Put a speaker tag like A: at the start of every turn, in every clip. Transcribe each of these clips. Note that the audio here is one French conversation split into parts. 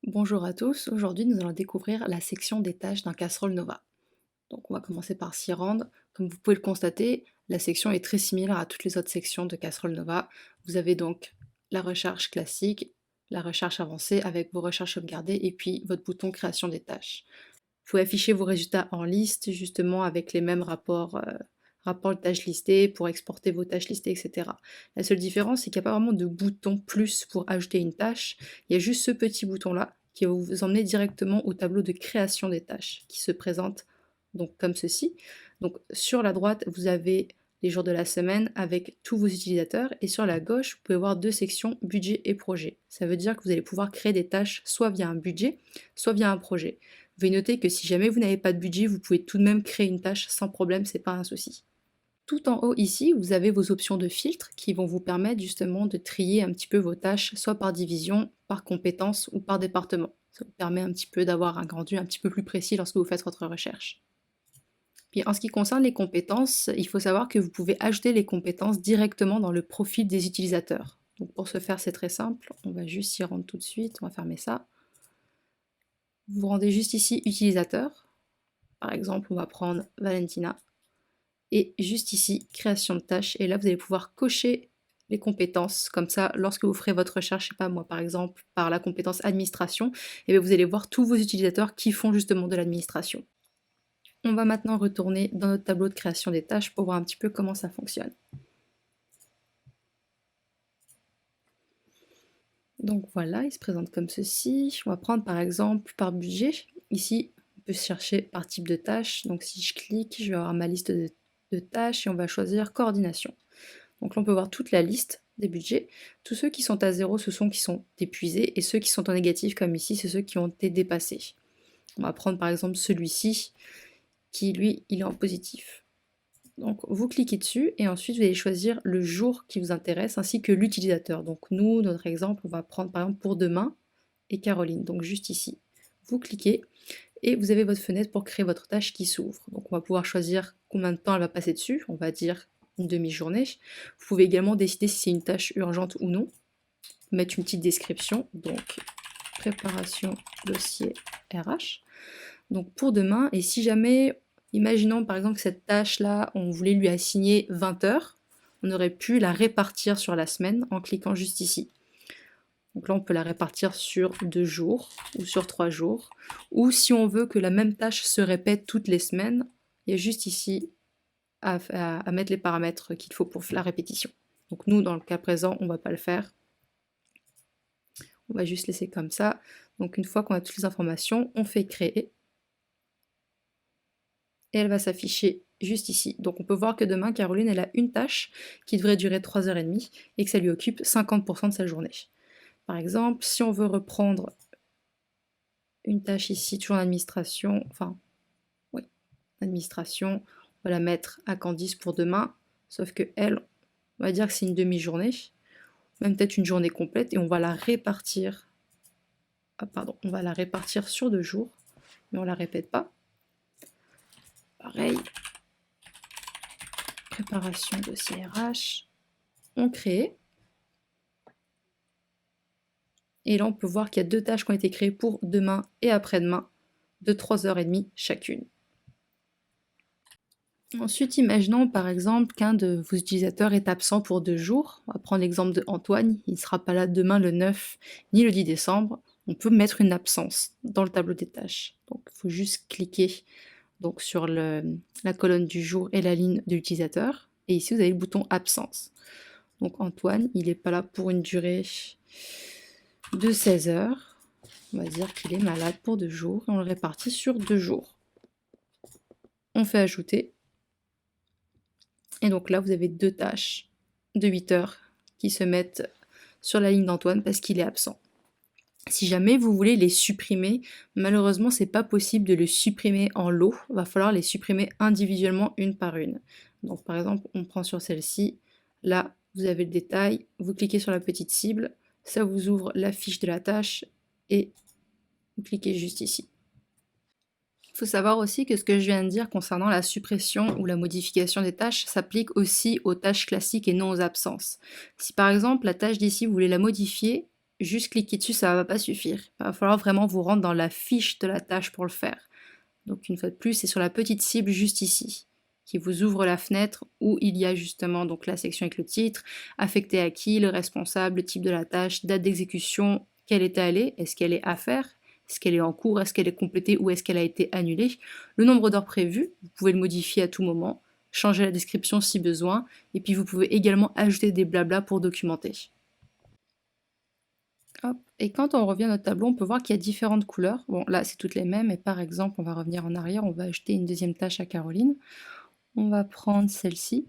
A: Bonjour à tous, aujourd'hui nous allons découvrir la section des tâches d'un casserole Nova. Donc on va commencer par s'y rendre. Comme vous pouvez le constater, la section est très similaire à toutes les autres sections de casserole Nova. Vous avez donc la recherche classique, la recherche avancée avec vos recherches sauvegardées et puis votre bouton création des tâches. Vous pouvez afficher vos résultats en liste justement avec les mêmes rapports de tâches listées pour exporter vos tâches listées, etc. La seule différence, c'est qu'il n'y a pas vraiment de bouton plus pour ajouter une tâche. Il y a juste ce petit bouton-là qui va vous emmener directement au tableau de création des tâches qui se présente donc comme ceci. Donc sur la droite, vous avez les jours de la semaine avec tous vos utilisateurs et sur la gauche, vous pouvez voir deux sections budget et projet. Ça veut dire que vous allez pouvoir créer des tâches soit via un budget, soit via un projet. Veuillez noter que si jamais vous n'avez pas de budget, vous pouvez tout de même créer une tâche sans problème, c'est pas un souci. Tout en haut ici, vous avez vos options de filtre qui vont vous permettre justement de trier un petit peu vos tâches, soit par division, par compétence ou par département. Ça vous permet un petit peu d'avoir un rendu un petit peu plus précis lorsque vous faites votre recherche. Puis en ce qui concerne les compétences, il faut savoir que vous pouvez ajouter les compétences directement dans le profil des utilisateurs. Donc pour ce faire, c'est très simple, on va juste s'y rendre tout de suite, on va fermer ça. Vous rendez juste ici utilisateur. Par exemple, on va prendre Valentina. Et juste ici, création de tâches. Et là, vous allez pouvoir cocher les compétences. Comme ça, lorsque vous ferez votre recherche, je sais pas moi, par exemple, par la compétence administration, et bien vous allez voir tous vos utilisateurs qui font justement de l'administration. On va maintenant retourner dans notre tableau de création des tâches pour voir un petit peu comment ça fonctionne. Donc voilà, il se présente comme ceci. On va prendre par exemple par budget. Ici, on peut chercher par type de tâche. Donc si je clique, je vais avoir ma liste de tâches et on va choisir coordination. Donc là, on peut voir toute la liste des budgets. Tous ceux qui sont à 0, ce sont qui sont épuisés, et ceux qui sont en négatif, comme ici, c'est ceux qui ont été dépassés. On va prendre par exemple celui-ci, qui lui, il est en positif. Donc vous cliquez dessus, et ensuite vous allez choisir le jour qui vous intéresse, ainsi que l'utilisateur. Donc nous, notre exemple, on va prendre par exemple pour demain, et Caroline, donc juste ici. Vous cliquez, et vous avez votre fenêtre pour créer votre tâche qui s'ouvre. Donc on va pouvoir choisir combien de temps elle va passer dessus, on va dire une demi-journée. Vous pouvez également décider si c'est une tâche urgente ou non, mettre une petite description, donc préparation dossier RH. Donc pour demain, et si jamais, imaginons par exemple que cette tâche-là, on voulait lui assigner 20 heures, on aurait pu la répartir sur la semaine en cliquant juste ici. Donc là, on peut la répartir sur 2 jours ou sur 3 jours. Ou si on veut que la même tâche se répète toutes les semaines, il y a juste ici à mettre les paramètres qu'il faut pour la répétition. Donc nous, dans le cas présent, on ne va pas le faire. On va juste laisser comme ça. Donc une fois qu'on a toutes les informations, on fait créer. Et elle va s'afficher juste ici. Donc on peut voir que demain, Caroline, elle a une tâche qui devrait durer 3h30 et que ça lui occupe 50% de sa journée. Par exemple, si on veut reprendre une tâche ici, toujours en administration, enfin, oui, administration, on va la mettre à Candice pour demain, sauf que elle, on va dire que c'est une demi-journée, même peut-être une journée complète, et on va la répartir, on va la répartir sur 2 jours, mais on la répète pas. Pareil, préparation de CRH, on crée, et là on peut voir qu'il y a 2 tâches qui ont été créées pour demain et après-demain, de 3h30 chacune. Ensuite, imaginons par exemple qu'un de vos utilisateurs est absent pour 2 jours. On va prendre l'exemple de Antoine, il ne sera pas là demain le 9 ni le 10 décembre. On peut mettre une absence dans le tableau des tâches. Donc il faut juste cliquer donc, sur la colonne du jour et la ligne de l'utilisateur. Et ici, vous avez le bouton absence. Donc Antoine, il n'est pas là pour une durée de 16 heures. On va dire qu'il est malade pour 2 jours et on le répartit sur 2 jours. On fait ajouter. Et donc là, vous avez 2 tâches de 8 heures qui se mettent sur la ligne d'Antoine parce qu'il est absent. Si jamais vous voulez les supprimer, malheureusement, c'est pas possible de le supprimer en lot. Il va falloir les supprimer individuellement une par une. Donc par exemple, on prend sur celle-ci. Là, vous avez le détail. Vous cliquez sur la petite cible. Ça vous ouvre la fiche de la tâche et vous cliquez juste ici. Il faut savoir aussi que ce que je viens de dire concernant la suppression ou la modification des tâches s'applique aussi aux tâches classiques et non aux absences. Si par exemple la tâche d'ici, vous voulez la modifier, juste cliquer dessus, ça va pas suffire. Il va falloir vraiment vous rendre dans la fiche de la tâche pour le faire. Donc une fois de plus, c'est sur la petite cible juste ici, qui vous ouvre la fenêtre où il y a justement donc la section avec le titre, affecté à qui, le responsable, le type de la tâche, date d'exécution, quel état elle est qu'elle est à faire, est-ce qu'elle est en cours, est-ce qu'elle est complétée ou est-ce qu'elle a été annulée, le nombre d'heures prévues, vous pouvez le modifier à tout moment, changer la description si besoin, et puis vous pouvez également ajouter des blablas pour documenter. Hop. Et quand on revient à notre tableau, on peut voir qu'il y a différentes couleurs. Bon, là, c'est toutes les mêmes. Et par exemple, on va revenir en arrière. On va ajouter une deuxième tâche à Caroline. On va prendre celle-ci.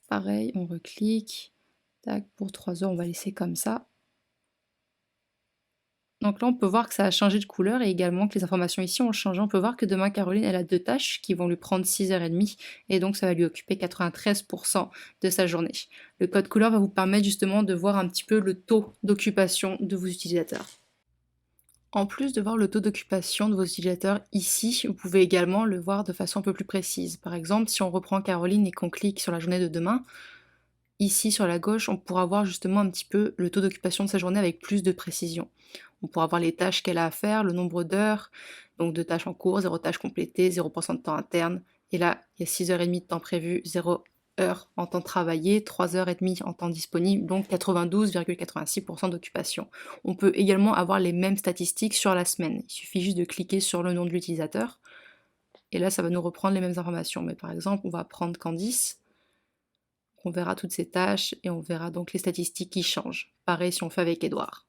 A: Pareil, on reclique. Tac, pour 3 heures, on va laisser comme ça. Donc là, on peut voir que ça a changé de couleur et également que les informations ici ont changé. On peut voir que demain, Caroline, elle a 2 tâches qui vont lui prendre 6h30 et donc ça va lui occuper 93% de sa journée. Le code couleur va vous permettre justement de voir un petit peu le taux d'occupation de vos utilisateurs. En plus de voir le taux d'occupation de vos utilisateurs ici, vous pouvez également le voir de façon un peu plus précise. Par exemple, si on reprend Caroline et qu'on clique sur la journée de demain, ici sur la gauche, on pourra voir justement un petit peu le taux d'occupation de sa journée avec plus de précision. On pourra voir les tâches qu'elle a à faire, le nombre d'heures, donc de tâches en cours, 0 tâches complétées, 0% de temps interne. Et là, il y a 6h30 de temps prévu, 0 heures en temps travaillé, 3h30 en temps disponible, donc 92,86% d'occupation. On peut également avoir les mêmes statistiques sur la semaine. Il suffit juste de cliquer sur le nom de l'utilisateur. Et là, ça va nous reprendre les mêmes informations. Mais par exemple, on va prendre Candice. On verra toutes ces tâches et on verra donc les statistiques qui changent. Pareil si on fait avec Edouard.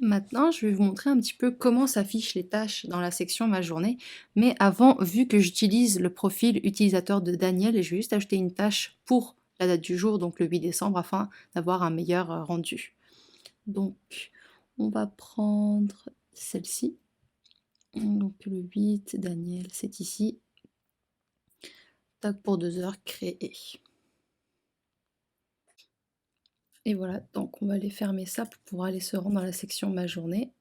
A: Maintenant, je vais vous montrer un petit peu comment s'affichent les tâches dans la section Ma journée. Mais avant, vu que j'utilise le profil utilisateur de Daniel, je vais juste ajouter une tâche pour la date du jour, donc le 8 décembre, afin d'avoir un meilleur rendu. Donc, on va prendre celle-ci. Donc le 8, Daniel, c'est ici. Tac, pour 2 heures, créer. Et voilà, donc on va aller fermer ça pour pouvoir aller se rendre dans la section Ma journée,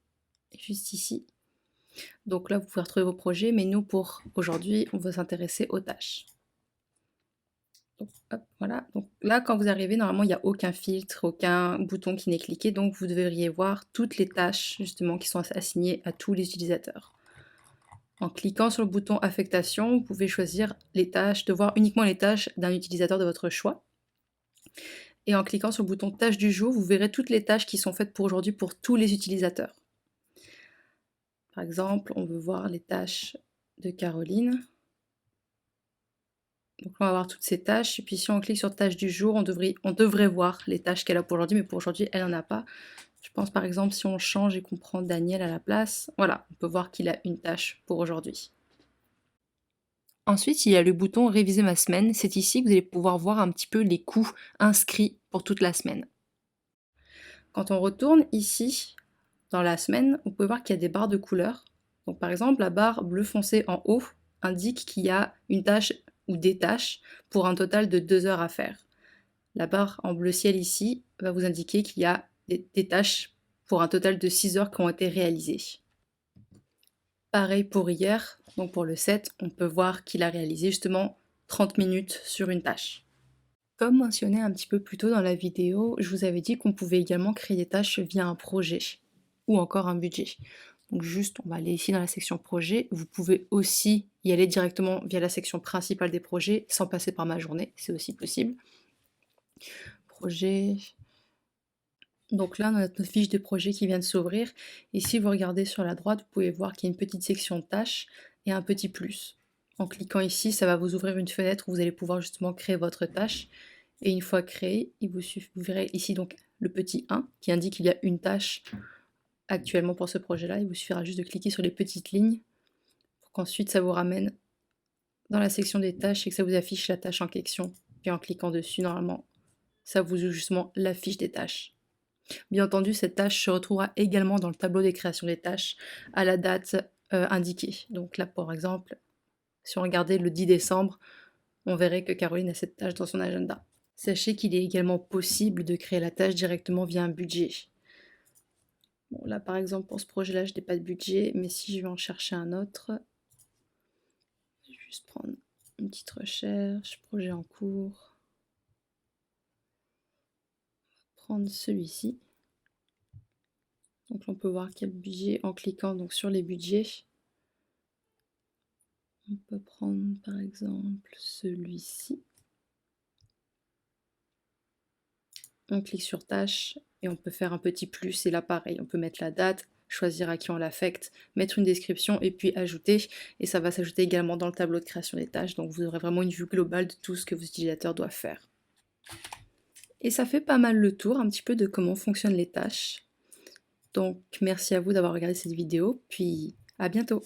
A: juste ici. Donc là, vous pouvez retrouver vos projets, mais nous, pour aujourd'hui, on va s'intéresser aux tâches. Donc, hop, voilà. Donc là, quand vous arrivez, normalement, il n'y a aucun filtre, aucun bouton qui n'est cliqué, donc vous devriez voir toutes les tâches, justement, qui sont assignées à tous les utilisateurs. En cliquant sur le bouton affectation, vous pouvez choisir les tâches, de voir uniquement les tâches d'un utilisateur de votre choix. Et en cliquant sur le bouton tâches du jour, vous verrez toutes les tâches qui sont faites pour aujourd'hui pour tous les utilisateurs. Par exemple, on veut voir les tâches de Caroline. Donc on va voir toutes ces tâches. Et puis si on clique sur tâches du jour, on devrait voir les tâches qu'elle a pour aujourd'hui, mais pour aujourd'hui, elle n'en a pas. Je pense par exemple si on change et qu'on prend Daniel à la place, voilà, on peut voir qu'il a une tâche pour aujourd'hui. Ensuite, il y a le bouton réviser ma semaine. C'est ici que vous allez pouvoir voir un petit peu les coûts inscrits pour toute la semaine. Quand on retourne ici, dans la semaine, vous pouvez voir qu'il y a des barres de couleurs. Donc par exemple, la barre bleu foncé en haut indique qu'il y a une tâche ou des tâches pour un total de 2 heures à faire. La barre en bleu ciel ici va vous indiquer qu'il y a des tâches pour un total de 6 heures qui ont été réalisées. Pareil pour hier, donc pour le 7, on peut voir qu'il a réalisé justement 30 minutes sur une tâche. Comme mentionné un petit peu plus tôt dans la vidéo, je vous avais dit qu'on pouvait également créer des tâches via un projet ou encore un budget. Donc juste, on va aller ici dans la section projet. Vous pouvez aussi y aller directement via la section principale des projets sans passer par ma journée, c'est aussi possible. Projet. Donc là, on a notre fiche de projet qui vient de s'ouvrir. Et si vous regardez sur la droite, vous pouvez voir qu'il y a une petite section tâches et un petit plus. En cliquant ici, ça va vous ouvrir une fenêtre où vous allez pouvoir justement créer votre tâche. Et une fois créée, vous verrez ici donc le petit 1 qui indique qu'il y a une tâche actuellement pour ce projet-là. Il vous suffira juste de cliquer sur les petites lignes pour qu'ensuite ça vous ramène dans la section des tâches et que ça vous affiche la tâche en question. Puis en cliquant dessus, normalement, ça vous ouvre justement la fiche des tâches. Bien entendu, cette tâche se retrouvera également dans le tableau des créations des tâches à la date indiquée. Donc là, par exemple, si on regardait le 10 décembre, on verrait que Caroline a cette tâche dans son agenda. Sachez qu'il est également possible de créer la tâche directement via un budget. Bon, là, par exemple, pour ce projet-là, je n'ai pas de budget, mais si je vais en chercher un autre, je vais juste prendre une petite recherche, projet en cours, prendre celui-ci. Donc on peut voir quel budget en cliquant donc sur les budgets. On peut prendre par exemple celui-ci. On clique sur tâches et on peut faire un petit plus et là pareil, on peut mettre la date, choisir à qui on l'affecte, mettre une description et puis ajouter. Et ça va s'ajouter également dans le tableau de création des tâches, donc vous aurez vraiment une vue globale de tout ce que vos utilisateurs doivent faire. Et ça fait pas mal le tour un petit peu de comment fonctionnent les tâches. Donc merci à vous d'avoir regardé cette vidéo, puis à bientôt.